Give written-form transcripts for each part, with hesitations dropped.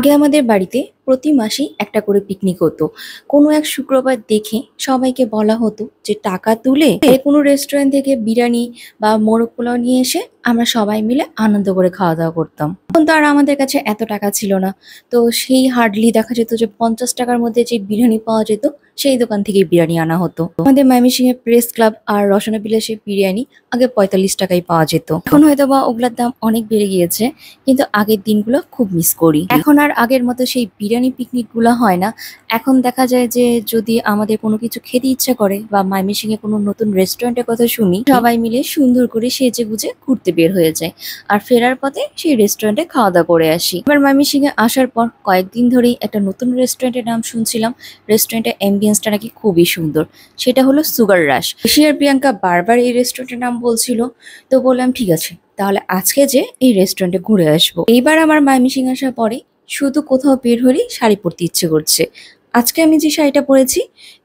আগে আমাদের বাড়িতে প্রতি মাসেই একটা করে পিকনিক হতো। কোনো এক শুক্রবার দেখে সবাইকে বলা হতো যে টাকা তুলে কোনো রেস্টুরেন্ট থেকে বিরিয়ানি বা মোরগ পোলাও নিয়ে এসে আমরা সবাই মিলে আনন্দ করে খাওয়া দাওয়া করতাম। তখন তো আর আমাদের কাছে এত টাকা ছিল না। তো সেই হার্ডলি দেখা যেত যে 50 টাকার মধ্যে যে বিরিয়ানি পাওয়া যেত সেই দোকান থেকে বিরিয়ানি আনা হতো। আমাদের ময়মনসিংহের প্রেস ক্লাব আর রসনা বিলাসের বিরিয়ানি আগে 45 টাকায় পাওয়া যেত। এখন হয়তো বা ওগুলার দাম অনেক বেড়ে গিয়েছে, কিন্তু আগের দিনগুলো খুব মিস করি। এখন আর আগের মতো সেই বিরিয়ানি পিকনিক গুলো হয় না। এখন দেখা যায় যে যদি আমাদের কোনো কিছু খেতে ইচ্ছা করে বা ময়মনসিংহে কোনো নতুন রেস্টুরেন্টের কথা শুনি, সবাই মিলে সুন্দর করে সেজে গুজে ঘুরতে বের হয়ে যায়। আর ফেরার পথে সেই রেস্টুরেন্টে খাওয়া দাওয়া করে আসি। এবার ময়মনসিংহে আসার পর কয়েকদিন ধরেই একটা নতুন রেস্টুরেন্টের নাম শুনছিলাম। রেস্টুরেন্টের অ্যাম্বিয়েন্সটা নাকি খুবই সুন্দর। সেটা হলো সুগার রাশ। ঋষি আর প্রিয়াঙ্কা বারবার এই রেস্টুরেন্টের নাম বলছিল। তো বললাম ঠিক আছে, তাহলে আজকে যে এই রেস্টুরেন্টে ঘুরে আসবো। এইবার আমার ময়মনসিংহ আসার পরে শুধু কোথাও বের হলেই শাড়ি পরতে ইচ্ছে করছে। আজকে আমি যে শাড়িটা পরেছি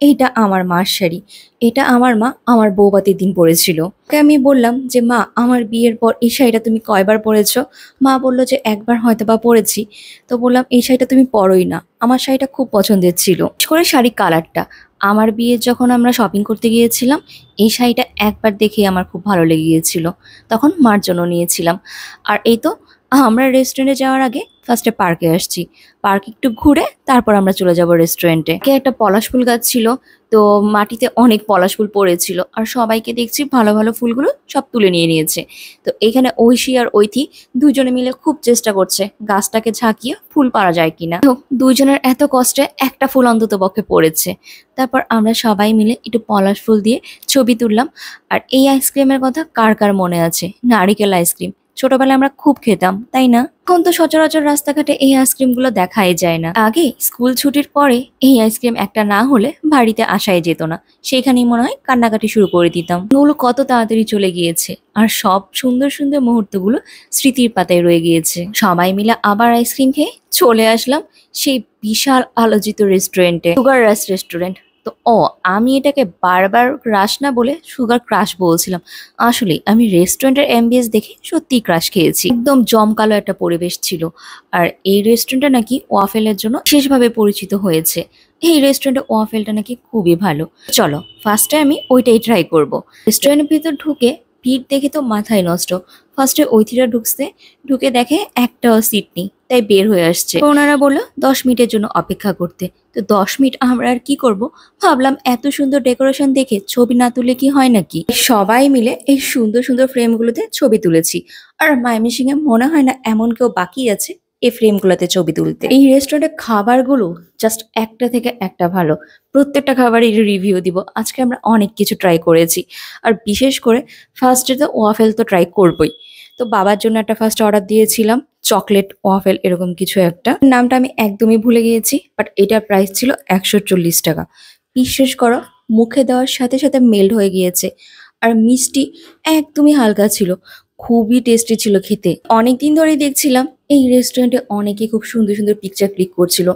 এইটা আমার মার শাড়ি। এটা আমার মা আমার বৌভাতের দিন পরেছিল। ওকে আমি বললাম যে মা, আমার বিয়ের পর এই শাড়িটা তুমি কয়বার পরেছো? মা বললো যে একবার হয়তো বা পরেছি। তো বললাম এই শাড়িটা তুমি পরোই না, আমার শাড়িটা খুব পছন্দের ছিল, বিশেষ করে শাড়ি কালারটা। আমার বিয়ে যখন আমরা শপিং করতে গিয়েছিলাম, এই শাড়িটা একবার দেখেই আমার খুব ভালো লেগে গিয়েছিল। তখন মার জন্য নিয়েছিলাম। আর এই তো আমরা রেস্টুরেন্টে যাওয়ার আগে ফার্স্টে পার্কে আসছি। পার্ক একটু ঘুরে তারপর আমরা চলে যাব রেস্টুরেন্টে। একটা পলাশ ফুল গাছ ছিল, তো মাটিতে অনেক পলাশ ফুল পড়েছিল আর সবাইকে দেখছি ভালো ভালো ফুলগুলো সব তুলে নিয়ে নিয়েছে। তো এখানে ঐশী আর ঐথি দুজনে মিলে খুব চেষ্টা করছে গাছটাকে ঝাঁকিয়ে ফুল পাড়া যায় কিনা। তো দুইজনের এত কষ্টে একটা ফুল অন্তত পক্ষে পড়েছে। তারপর আমরা সবাই মিলে একটু পলাশ ফুল দিয়ে ছবি তুললাম। আর এই আইসক্রিমের কথা কার কার মনে আছে? নারিকেল আইসক্রিম ছোটবেলায় আমরা খুব খেতাম, তাই না? এখন তো সচরাচর রাস্তাঘাটে এই আইসক্রিম গুলো দেখাই যায় না। আগে স্কুল ছুটির পরে এই আইসক্রিম একটা না হলে বাড়িতে আসাই যেত না। সেখানেই মনে হয় কান্নাকাটি শুরু করে দিতাম। ওগুলো কত তাড়াতাড়ি চলে গিয়েছে, আর সব সুন্দর সুন্দর মুহূর্তগুলো স্মৃতির পাতায় রয়ে গিয়েছে। সবাই মিলে আবার আইসক্রিম খেয়ে চলে আসলাম সেই বিশাল আলোচিত রেস্টুরেন্টে, সুগার রাশ রেস্টুরেন্ট। তো আমি এটাকে বারবার রাশ না বলে সুগার ক্রাশ বলছিলাম। আসলে আমি রেস্টুরেন্টের অ্যাম্বিয়েন্স দেখে সত্যিই ক্রাশ খেয়েছি। একদম জমকালো একটা পরিবেশ ছিল। আর এই রেস্টুরেন্টটা নাকি ওয়াফেলের জন্য বিশেষভাবে পরিচিত হয়েছে। এই রেস্টুরেন্টের ওয়াফেলটা নাকি খুবই ভালো। চলো ফার্স্টে আমি ওইটাই ট্রাই করব। রেস্টুরেন্টের ভিতর ঢুকে ভিড় দেখে তো মাথায় নষ্ট। ফার্স্টে ঐথিরা ঢুকছে, ঢুকে দেখে একটাও সিট নেই, তাই বের হয়ে আসছে। তো ওনারা বললো 10 মিনিটের জন্য অপেক্ষা করতে। তো 10 মিনিট আমরা আর কি করব, ভাবলাম এত সুন্দর ডেকোরেশন দেখে ছবি না তুলে কি হয় নাকি। সবাই মিলে এই সুন্দর সুন্দর ফ্রেমগুলোতে ছবি তুলেছি। আর ময়মনসিংহে মনে হয় না এমন কেউ বাকি আছে এই ফ্রেমগুলোতে ছবি তুলতে। এই রেস্টুরেন্টের খাবারগুলো জাস্ট একটা থেকে একটা ভালো। প্রত্যেকটা খাবারের রিভিউ দিব। আজকে আমরা অনেক কিছু ট্রাই করেছি। আর বিশেষ করে ফার্স্টে তো ওয়াফেল তো ট্রাই করবই। তো বাবার জন্য একটা ফার্স্ট অর্ডার দিয়েছিলাম, চকলেট ওয়াফেল এরকম কিছু একটা। নামটা আমি একদমই ভুলে গিয়েছি, বাট এটার প্রাইস ছিল 140 টাকা। বিশ্বাস করো, মুখে দেওয়ার সাথে সাথে মেল্ট হয়ে গিয়েছে। আর মিষ্টি একদমই হালকা ছিল, খুবই টেস্টি ছিল খেতে। অনেকদিন ধরেই দেখছিলাম এই রেস্টুরেন্টে অনেকে খুব সুন্দর সুন্দর পিকচার ক্লিক করছিল।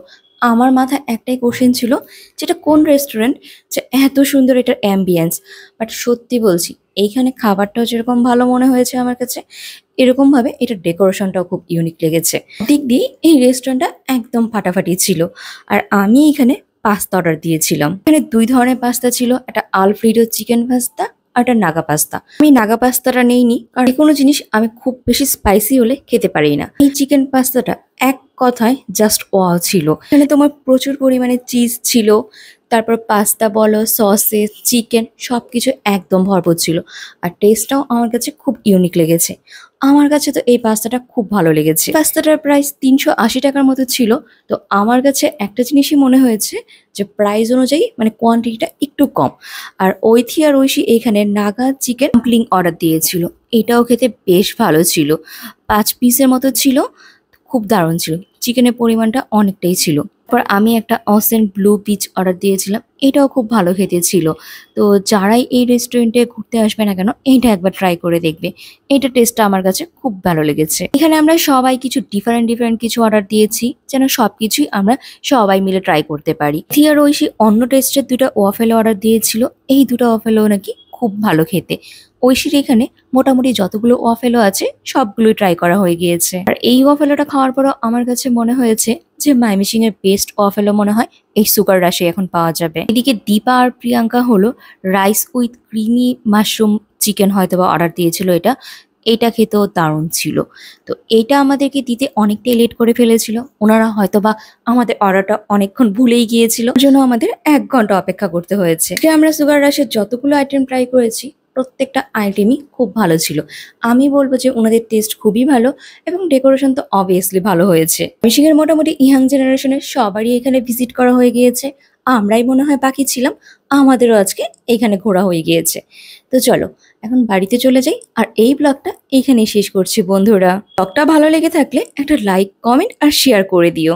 আমার মাথায় একটাই কোশ্চেন ছিল, যেটা কোন রেস্টুরেন্ট যে এত সুন্দর এটার অ্যাম্বিয়েন্স। বাট সত্যি বলছি, এইখানে খাবারটাও যেরকম ভালো মনে হয়েছে আমার কাছে, এরকম ভাবে এটার ডেকোরেশনটাও খুব ইউনিক লেগেছে। দিক দিয়ে এই রেস্টুরেন্টটা একদম ফাটাফাটি ছিল। আর আমি এখানে পাস্তা অর্ডার দিয়েছিলাম। এখানে 2 ধরনের পাস্তা ছিল, একটা আলফ্রিডো চিকেন পাস্তা আর একটা নাগা পাস্তা। আমি নাগা পাস্তাটা নেইনি, কারণ কোনো জিনিস আমি খুব বেশি স্পাইসি হলে খেতে পারি না। এই চিকেন পাস্তাটা এক কথায় জাস্ট ওয়াও ছিল। এখানে তোমার প্রচুর পরিমাণে চিজ ছিল, তারপর পাস্তা বলো, সসেস, চিকেন সবকিছু একদম ভরপুর ছিল। আর টেস্টটাও আমার কাছে খুব ইউনিক লেগেছে। আমার কাছে তো এই পাস্তাটা খুব ভালো লেগেছে। পাস্তাটার প্রাইস 380 টাকার মতো ছিল। তো আমার কাছে একটা জিনিসই মনে হয়েছে যে প্রাইস অনুযায়ী মানে কোয়ান্টিটিটা একটু কম। আর ঐথি আর ঐশী এখানে নাগা চিকেন ডাম্পলিং অর্ডার দিয়েছিল। এটাও খেতে বেশ ভালো ছিল, 5 পিসের মতো ছিল, খুব দারুণ ছিল। চিকেনের পরিমাণটা অনেকটাই ছিল। তারপর আমি একটা অসেন ব্লু পিচ অর্ডার দিয়েছিলাম, এটাও খুব ভালো খেতে ছিল। তো যারাই এই রেস্টুরেন্টে ঘুরতে আসবে না কেন, এইটা একবার ট্রাই করে দেখবে। এইটা টেস্টটা আমার কাছে খুব ভালো লেগেছে। এখানে আমরা সবাই কিছু ডিফারেন্ট ডিফারেন্ট কিছু অর্ডার দিয়েছি, যেন সবকিছুই আমরা সবাই মিলে ট্রাই করতে পারি। থিয়ার ঐশী অন্য টেস্টের 2টা ওয়াফেল অর্ডার দিয়েছিল। এই 2টা ওয়াফেলও নাকি খুব ভালো খেতে। ঐশীর এখানে মোটামুটি যতগুলো ওয়াফেলো আছে সবগুলোই ট্রাই করা হয়ে গিয়েছে। আর এই ওয়াফেলোটা খাওয়ার পরও আমার কাছে মনে হয়েছে যে মাইমিসিং এর বেস্ট ওয়াফেলো মনে হয় এই সুগার রাশে এখন পাওয়া যাবে। এদিকে দীপা আর প্রিয়াঙ্কা হলো rice with creamy mushroom chicken হয়তোবা অর্ডার দিয়েছিল। এটা খেতেও দারুণ ছিল। তো এটা আমাদেরকে দিতে অনেকটাই লেট করে ফেলেছিল। ওনারা হয়তোবা আমাদের অর্ডারটা অনেকক্ষণ ভুলেই গিয়েছিল, ওর জন্য আমাদের 1 ঘন্টা অপেক্ষা করতে হয়েছে। আমরা সুগার রাশের যতগুলো আইটেম ট্রাই করেছি প্রত্যেকটা আইটেমই খুব ভালো ছিল। আমি বলবো যে ওনাদের টেস্ট খুবই ভালো এবং ডেকোরেশন তো অবভিয়াসলি ভালো হয়েছে। মিশিংয়ের মোটামুটি ইয়াং জেনারেশনের সবারই এখানে ভিজিট করা হয়ে গিয়েছে। আমরাই মনে হয় বাকি ছিলাম, আমাদেরও আজকে এখানে ঘোরা হয়ে গিয়েছে। তো চলো এখন বাড়িতে চলে যাই, আর এই ব্লগটা এইখানেই শেষ করছি বন্ধুরা। ব্লগটা ভালো লেগে থাকলে একটা লাইক, কমেন্ট আর শেয়ার করে দিও।